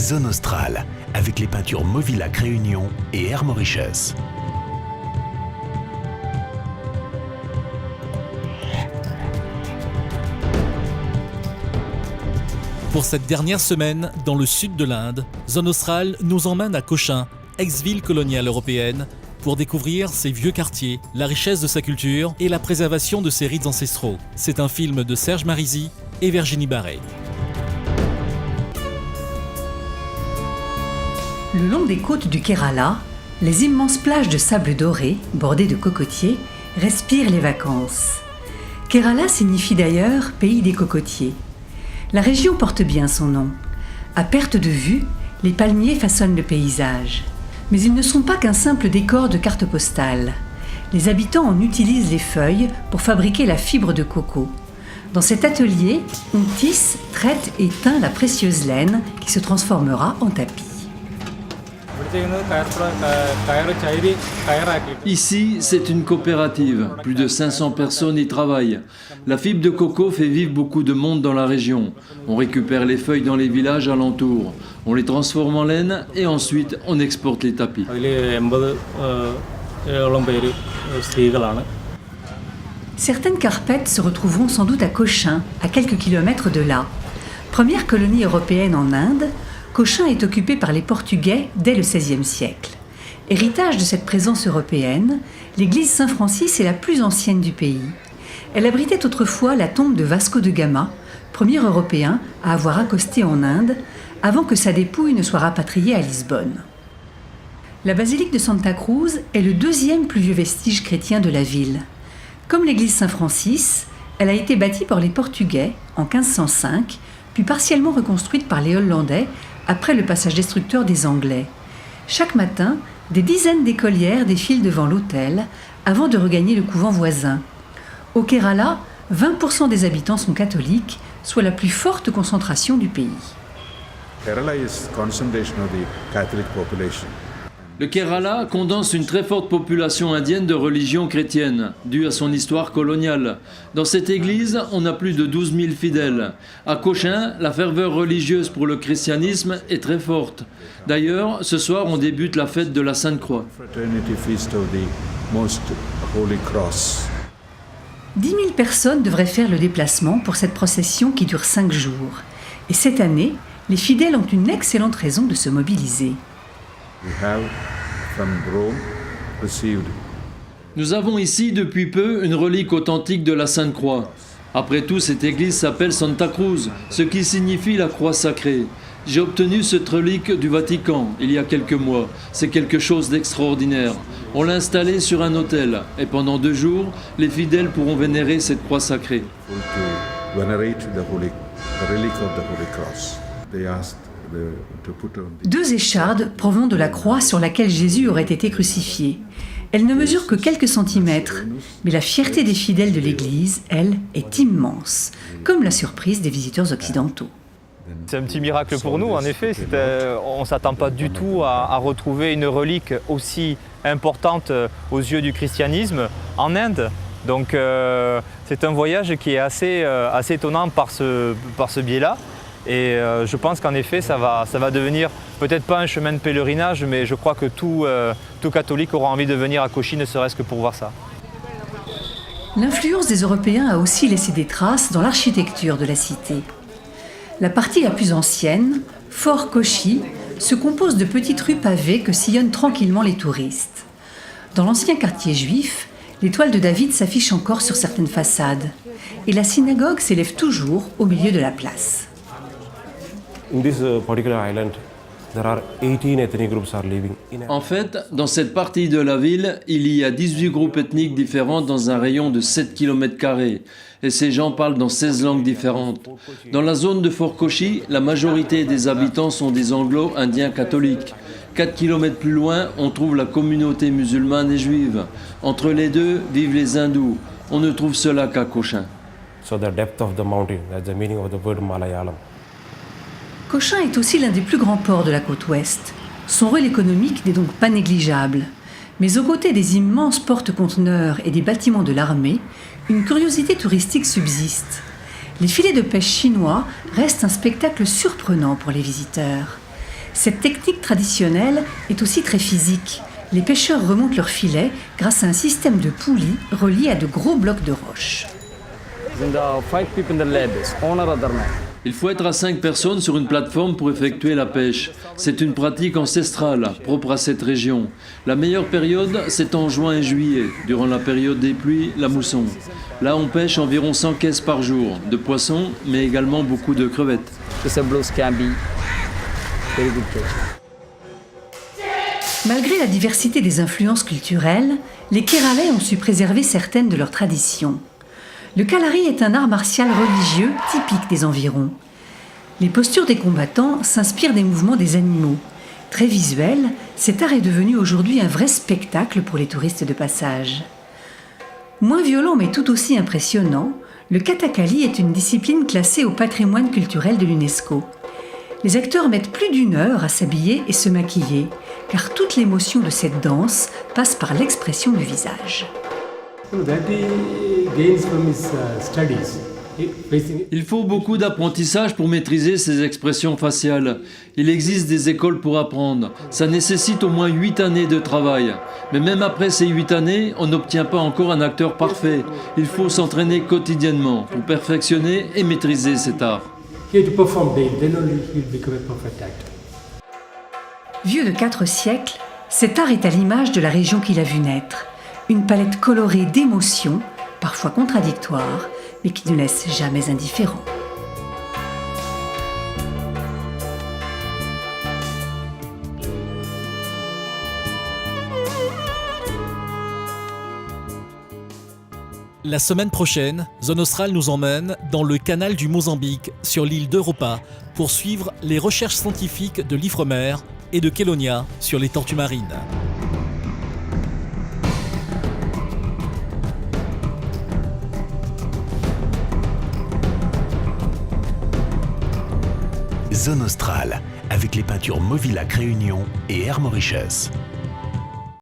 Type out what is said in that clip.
Zone Australe, avec les peintures Movilac Réunion et Air Mauritius. Pour cette dernière semaine, dans le sud de l'Inde, Zone Australe nous emmène à Cochin, ex-ville coloniale européenne, pour découvrir ses vieux quartiers, la richesse de sa culture et la préservation de ses rites ancestraux. C'est un film de Serge Marisy et Virginie Barret. Le long des côtes du Kerala, les immenses plages de sable doré, bordées de cocotiers, respirent les vacances. Kerala signifie d'ailleurs « pays des cocotiers ». La région porte bien son nom. À perte de vue, les palmiers façonnent le paysage. Mais ils ne sont pas qu'un simple décor de carte postale. Les habitants en utilisent les feuilles pour fabriquer la fibre de coco. Dans cet atelier, on tisse, traite et teint la précieuse laine qui se transformera en tapis. Ici, c'est une coopérative. Plus de 500 personnes y travaillent. La fibre de coco fait vivre beaucoup de monde dans la région. On récupère les feuilles dans les villages alentours. On les transforme en laine et ensuite on exporte les tapis. Certaines carpettes se retrouveront sans doute à Cochin, à quelques kilomètres de là. Première colonie européenne en Inde, Cochin est occupé par les Portugais dès le XVIe siècle. Héritage de cette présence européenne, l'église Saint-Francis est la plus ancienne du pays. Elle abritait autrefois la tombe de Vasco de Gama, premier Européen à avoir accosté en Inde, avant que sa dépouille ne soit rapatriée à Lisbonne. La basilique de Santa Cruz est le deuxième plus vieux vestige chrétien de la ville. Comme l'église Saint-Francis, elle a été bâtie par les Portugais en 1505, puis partiellement reconstruite par les Hollandais après le passage destructeur des Anglais. Chaque matin, des dizaines d'écolières défilent devant l'autel avant de regagner le couvent voisin. Au Kerala, 20% des habitants sont catholiques, soit la plus forte concentration du pays. Kerala is concentration of the Catholic population. Le Kerala condense une très forte population indienne de religion chrétienne, due à son histoire coloniale. Dans cette église, on a plus de 12 000 fidèles. À Cochin, la ferveur religieuse pour le christianisme est très forte. D'ailleurs, ce soir, on débute la fête de la Sainte Croix. 10 000 personnes devraient faire le déplacement pour cette procession qui dure 5 jours. Et cette année, les fidèles ont une excellente raison de se mobiliser. Nous avons ici depuis peu une relique authentique de la Sainte Croix. Après tout, cette église s'appelle Santa Cruz, ce qui signifie la croix sacrée. J'ai obtenu cette relique du Vatican il y a quelques mois. C'est quelque chose d'extraordinaire. On l'a installée sur un autel et pendant 2 jours, les fidèles pourront vénérer cette croix sacrée. Deux échardes provenant de la croix sur laquelle Jésus aurait été crucifié. Elles ne mesurent que quelques centimètres, mais la fierté des fidèles de l'Église, elle, est immense, comme la surprise des visiteurs occidentaux. C'est un petit miracle pour nous, en effet. On ne s'attend pas du tout à retrouver une relique aussi importante aux yeux du christianisme en Inde. Donc c'est un voyage qui est assez étonnant par ce biais-là. Et je pense qu'en effet, ça va devenir peut-être pas un chemin de pèlerinage, mais je crois que tout catholique aura envie de venir à Cochin, ne serait-ce que pour voir ça. L'influence des Européens a aussi laissé des traces dans l'architecture de la cité. La partie la plus ancienne, Fort Kochi, se compose de petites rues pavées que sillonnent tranquillement les touristes. Dans l'ancien quartier juif, l'étoile de David s'affiche encore sur certaines façades. Et la synagogue s'élève toujours au milieu de la place. En fait, dans cette partie de la ville, il y a 18 groupes ethniques différents dans un rayon de 7 km². Et ces gens parlent dans 16 langues différentes. Dans la zone de Fort Kochi, la majorité des habitants sont des anglo-indiens catholiques. 4 km plus loin, on trouve la communauté musulmane et juive. Entre les deux vivent les hindous. On ne trouve cela qu'à Cochin. Cochin est aussi l'un des plus grands ports de la côte ouest. Son rôle économique n'est donc pas négligeable. Mais aux côtés des immenses porte-conteneurs et des bâtiments de l'armée, une curiosité touristique subsiste. Les filets de pêche chinois restent un spectacle surprenant pour les visiteurs. Cette technique traditionnelle est aussi très physique. Les pêcheurs remontent leurs filets grâce à un système de poulies reliés à de gros blocs de roches. Il faut être à 5 personnes sur une plateforme pour effectuer la pêche. C'est une pratique ancestrale, propre à cette région. La meilleure période, c'est en juin et juillet, durant la période des pluies, la mousson. Là, on pêche environ 100 caisses par jour, de poissons, mais également beaucoup de crevettes. Malgré la diversité des influences culturelles, les Kéralais ont su préserver certaines de leurs traditions. Le kalari est un art martial religieux typique des environs. Les postures des combattants s'inspirent des mouvements des animaux. Très visuel, cet art est devenu aujourd'hui un vrai spectacle pour les touristes de passage. Moins violent mais tout aussi impressionnant, le kathakali est une discipline classée au patrimoine culturel de l'UNESCO. Les acteurs mettent plus d'1 heure à s'habiller et se maquiller, car toute l'émotion de cette danse passe par l'expression du visage. Il faut beaucoup d'apprentissage pour maîtriser ces expressions faciales. Il existe des écoles pour apprendre. Ça nécessite au moins 8 années de travail. Mais même après ces 8 années, on n'obtient pas encore un acteur parfait. Il faut s'entraîner quotidiennement pour perfectionner et maîtriser cet art. Vieux de 4 siècles, cet art est à l'image de la région qu'il a vu naître. Une palette colorée d'émotions, parfois contradictoires, mais qui ne laisse jamais indifférent. La semaine prochaine, Zone Australe nous emmène dans le canal du Mozambique, sur l'île d'Europa, pour suivre les recherches scientifiques de l'Ifremer et de Kelonia sur les tortues marines. Zone Australe, avec les peintures Movilac Réunion et Air Mauritius.